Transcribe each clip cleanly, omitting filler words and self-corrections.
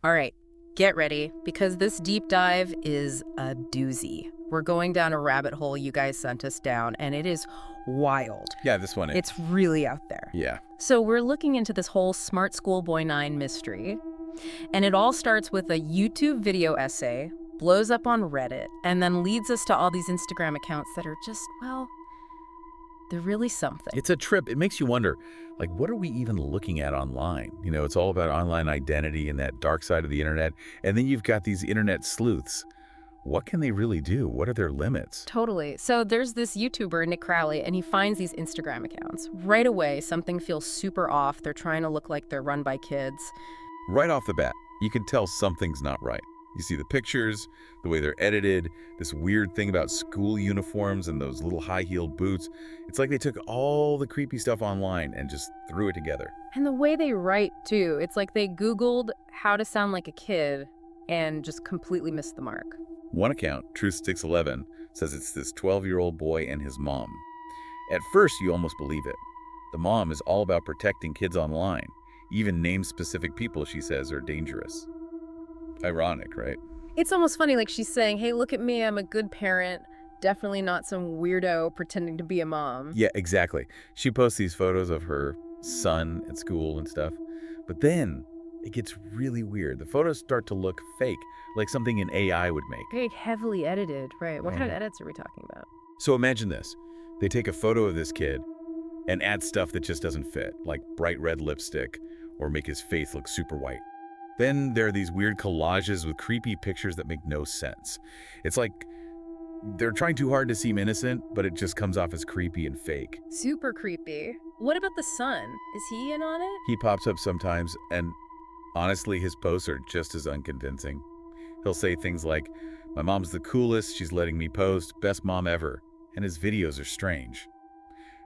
All right, get ready because this deep dive is a doozy. We're going down a rabbit hole you guys sent us down, and it is wild. Yeah, this one is. It's really out there. Yeah. So, we're looking into this whole Smart Schoolboy 9 mystery, and it all starts with a YouTube video essay, blows up on Reddit, and then leads us to all these Instagram accounts that are just, well, they're really something. It's a trip. It makes you wonder, like, what are we even looking at online? You know, it's all about online identity and that dark side of the internet. And then you've got these internet sleuths. What can they really do? What are their limits? Totally. So there's this YouTuber, Nick Crowley, and he finds these Instagram accounts. Right away, something feels super off. They're trying to look like they're run by kids. Right off the bat, you can tell something's not right. You see the pictures, the way they're edited, this weird thing about school uniforms and those little high-heeled boots. It's like they took all the creepy stuff online and just threw it together. And the way they write, too, it's like they Googled how to sound like a kid and just completely missed the mark. One account, Truth611, says it's this 12-year-old boy and his mom. At first, you almost believe it. The mom is all about protecting kids online. Even names specific people, she says, are dangerous. Ironic, right? It's almost funny, like she's saying, hey, look at me, I'm a good parent. Definitely not some weirdo pretending to be a mom. Yeah, exactly. She posts these photos of her son at school and stuff. But then it gets really weird. The photos start to look fake, like something an AI would make. Very heavily edited, right? What kind of edits are we talking about? So imagine this. They take a photo of this kid and add stuff that just doesn't fit, like bright red lipstick or make his face look super white. Then there are these weird collages with creepy pictures that make no sense. It's like they're trying too hard to seem innocent, but it just comes off as creepy and fake. Super creepy. What about the son? Is he in on it? He pops up sometimes, and honestly, his posts are just as unconvincing. He'll say things like, "My mom's the coolest, she's letting me post, best mom ever," and his videos are strange.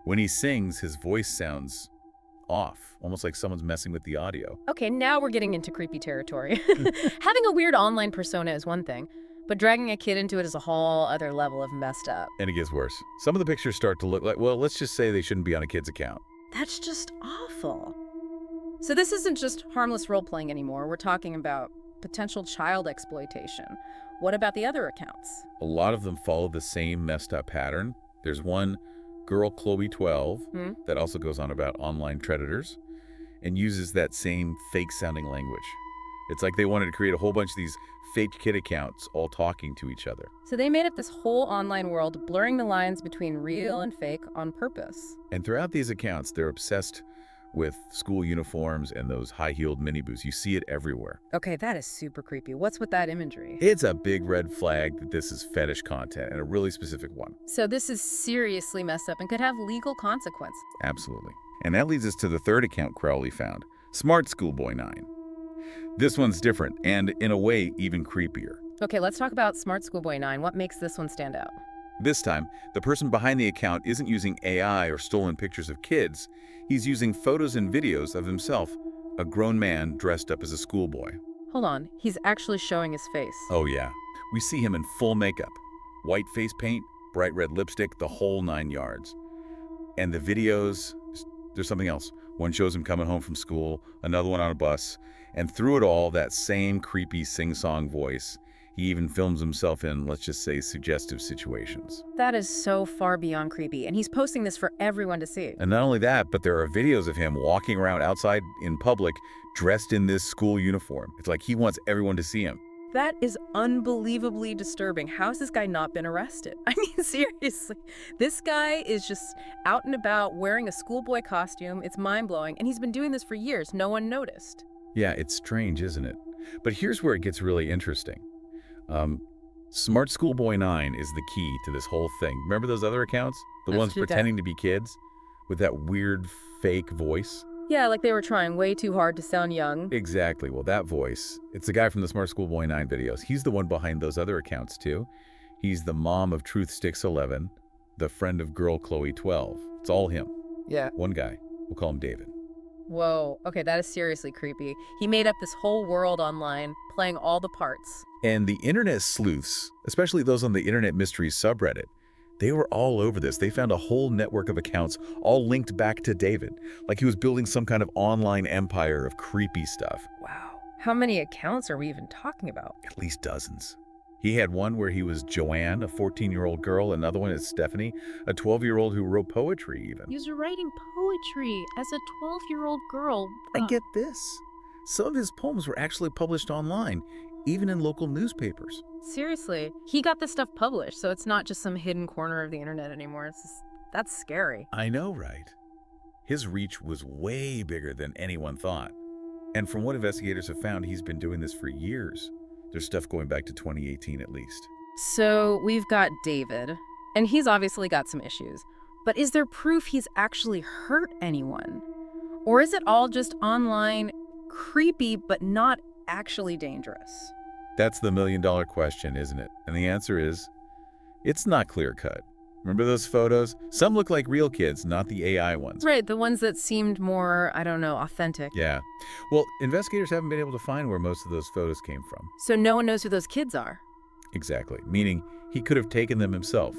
When he sings, his voice sounds off, almost like someone's messing with the audio. Okay, now we're getting into creepy territory. Having a weird online persona is one thing, but dragging a kid into it is a whole other level of messed up. And it gets worse. Some of the pictures start to look like, well, let's just say they shouldn't be on a kid's account. That's just awful. So this isn't just harmless role-playing anymore. We're talking about potential child exploitation. What about the other accounts? A lot of them follow the same messed up pattern. There's one, Girl Chloe 12, that also goes on about online predators and uses that same fake-sounding language. It's like they wanted to create a whole bunch of these fake kid accounts all talking to each other. So they made up this whole online world, blurring the lines between real and fake on purpose. And throughout these accounts, they're obsessed with school uniforms and those high-heeled mini boots. You see it everywhere. Okay, that is super creepy. What's with that imagery? It's a big red flag that this is fetish content, and a really specific one. So this is seriously messed up and could have legal consequences. Absolutely. And that leads us to the third account Crowley found, Smart Schoolboy 9. This one's different, and in a way, even creepier. Okay, let's talk about Smart Schoolboy 9. What makes this one stand out? This time, the person behind the account isn't using AI or stolen pictures of kids. He's using photos and videos of himself, a grown man dressed up as a schoolboy. Hold on, he's actually showing his face. Oh yeah. We see him in full makeup. White face paint, bright red lipstick, the whole 9 yards. And the videos, there's something else. One shows him coming home from school, another one on a bus, and through it all, that same creepy sing-song voice. He even films himself in, let's just say, suggestive situations. That is so far beyond creepy, and he's posting this for everyone to see. And not only that, but there are videos of him walking around outside in public dressed in this school uniform. It's like he wants everyone to see him. That is unbelievably disturbing. How has this guy not been arrested? I mean, seriously. This guy is just out and about wearing a schoolboy costume. It's mind-blowing, and he's been doing this for years. No one noticed. Yeah, it's strange, isn't it? But here's where it gets really interesting. Smart Schoolboy 9 is the key to this whole thing. Remember those other accounts? The Let's ones do that. pretending to be kids with that weird fake voice? Yeah, like they were trying way too hard to sound young. Exactly. Well, that voice, it's the guy from the Smart Schoolboy 9 videos. He's the one behind those other accounts, too. He's the mom of Truth611, the friend of Girl Chloe 12. It's all him. Yeah. One guy. We'll call him David. Whoa. Okay, that is seriously creepy. He made up this whole world online, playing all the parts. And the internet sleuths, especially those on the Internet Mysteries subreddit, they were all over this. They found a whole network of accounts all linked back to David, like he was building some kind of online empire of creepy stuff. Wow. How many accounts are we even talking about? At least dozens. He had one where he was Joanne, a 14-year-old girl. Another one is Stephanie, a 12-year-old who wrote poetry even. He was writing poetry as a 12-year-old girl. And get this. Some of his poems were actually published online, even in local newspapers. Seriously, he got this stuff published, so it's not just some hidden corner of the internet anymore. That's scary. I know, right? His reach was way bigger than anyone thought. And from what investigators have found, he's been doing this for years. There's stuff going back to 2018 at least. So we've got David, and he's obviously got some issues. But is there proof he's actually hurt anyone? Or is it all just online, creepy, but not actually dangerous? That's the million-dollar question, isn't it? And the answer is, it's not clear-cut. Remember those photos? Some look like real kids, not the AI ones. Right, the ones that seemed more, I don't know, authentic. Yeah. Well, investigators haven't been able to find where most of those photos came from. So no one knows who those kids are. Exactly. Meaning he could have taken them himself.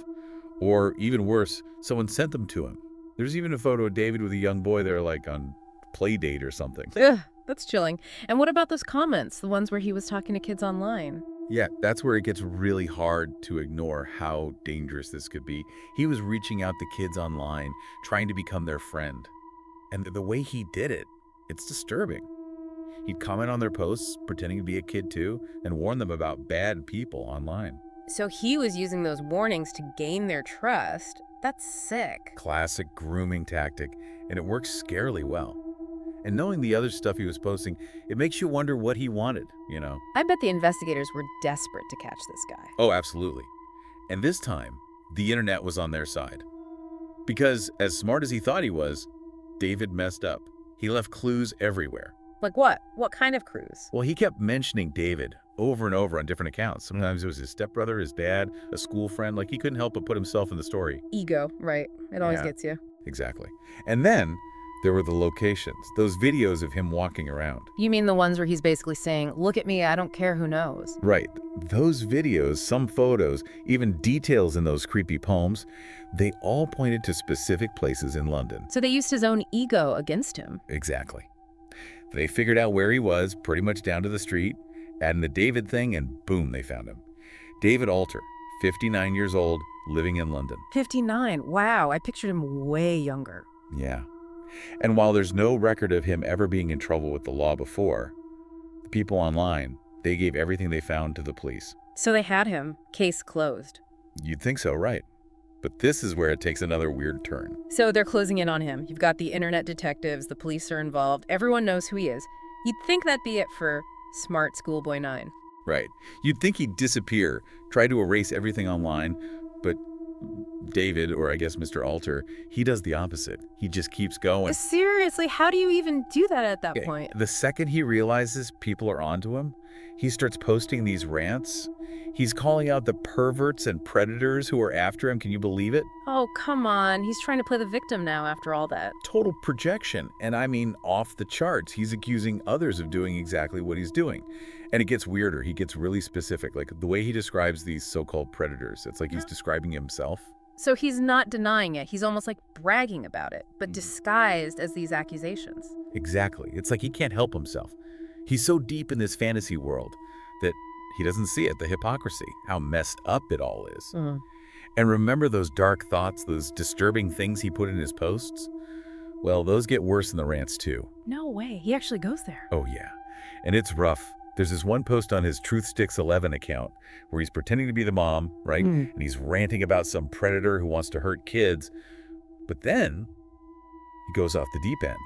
Or even worse, someone sent them to him. There's even a photo of David with a young boy there, like on play date or something. Ugh, that's chilling. And what about those comments, the ones where he was talking to kids online? Yeah, that's where it gets really hard to ignore how dangerous this could be. He was reaching out to kids online, trying to become their friend. And the way he did it, it's disturbing. He'd comment on their posts, pretending to be a kid too, and warn them about bad people online. So he was using those warnings to gain their trust. That's sick. Classic grooming tactic, and it works scarily well. And knowing the other stuff he was posting, it makes you wonder what he wanted, you know? I bet the investigators were desperate to catch this guy. Oh, absolutely. And this time, the internet was on their side. Because as smart as he thought he was, David messed up. He left clues everywhere. Like what? What kind of clues? Well, he kept mentioning David over and over on different accounts. Sometimes it was his stepbrother, his dad, a school friend. Like he couldn't help but put himself in the story. Ego, right. It always Yeah. gets you. Exactly. And then there were the locations, those videos of him walking around. You mean the ones where he's basically saying, look at me, I don't care who knows. Right. Those videos, some photos, even details in those creepy poems, they all pointed to specific places in London. So they used his own ego against him. Exactly. They figured out where he was, pretty much down to the street, adding the David thing, and boom, they found him. David Alter, 59 years old, living in London. 59. Wow, I pictured him way younger. Yeah. And while there's no record of him ever being in trouble with the law before, the people online, they gave everything they found to the police. So they had him. Case closed. You'd think so, right? But this is where it takes another weird turn. So they're closing in on him. You've got the internet detectives, the police are involved. Everyone knows who he is. You'd think that'd be it for smart Schoolboy 9. Right. You'd think he'd disappear, try to erase everything online, but David, or I guess Mr. Alter, he does the opposite. He just keeps going. Seriously, how do you even do that at that Okay, point? the second he realizes people are onto him, he starts posting these rants. He's calling out the perverts and predators who are after him. Can you believe it? Oh, come on. He's trying to play the victim now after all that. Total projection. And I mean off the charts. He's accusing others of doing exactly what he's doing. And it gets weirder. He gets really specific. Like the way he describes these so-called predators, it's like he's describing himself. So he's not denying it. He's almost like bragging about it, but disguised as these accusations. Exactly. It's like he can't help himself. He's so deep in this fantasy world that he doesn't see it, the hypocrisy, how messed up it all is. And remember those dark thoughts, those disturbing things he put in his posts? Well, those get worse in the rants too. No way. He actually goes there. Oh yeah. And it's rough. There's this one post on his Truthsticks11 account where he's pretending to be the mom, right? And he's ranting about some predator who wants to hurt kids. But then he goes off the deep end,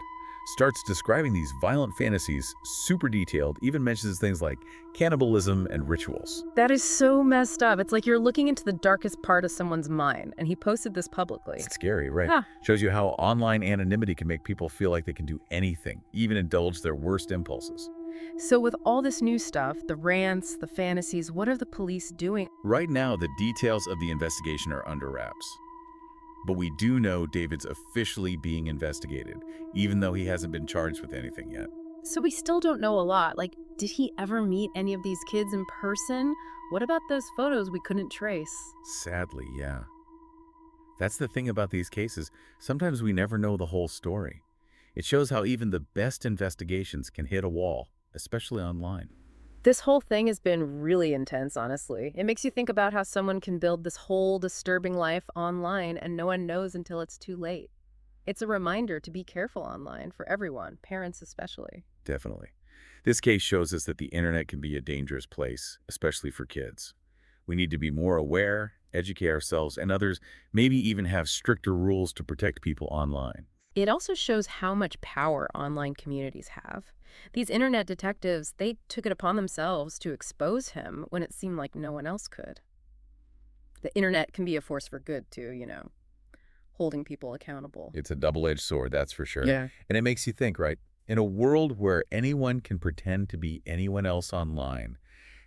starts describing these violent fantasies, super detailed, even mentions things like cannibalism and rituals. That is so messed up. It's like you're looking into the darkest part of someone's mind, and he posted this publicly. It's scary, right? Huh. Shows you how online anonymity can make people feel like they can do anything, even indulge their worst impulses. So with all this new stuff, the rants, the fantasies, what are the police doing? Right now, the details of the investigation are under wraps. But we do know David's officially being investigated, even though he hasn't been charged with anything yet. So we still don't know a lot. Like, did he ever meet any of these kids in person? What about those photos we couldn't trace? Sadly, yeah. That's the thing about these cases. Sometimes we never know the whole story. It shows how even the best investigations can hit a wall. especially online. This whole thing has been really intense, honestly. It makes you think about how someone can build this whole disturbing life online and no one knows until it's too late. It's a reminder to be careful online for everyone, parents especially. Definitely. This case shows us that the internet can be a dangerous place, especially for kids. We need to be more aware, educate ourselves and others, maybe even have stricter rules to protect people online. It also shows how much power online communities have. These internet detectives, they took it upon themselves to expose him when it seemed like no one else could. The internet can be a force for good too, holding people accountable. It's a double-edged sword, that's for sure. Yeah. And it makes you think, right? In a world where anyone can pretend to be anyone else online,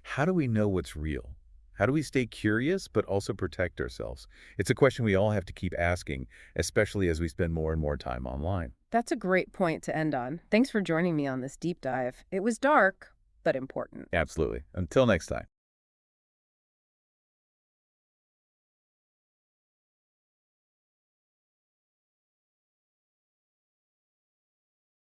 how do we know what's real? How do we stay curious but also protect ourselves? It's a question we all have to keep asking, especially as we spend more and more time online. That's a great point to end on. Thanks for joining me on this deep dive. It was dark, but important. Absolutely. Until next time.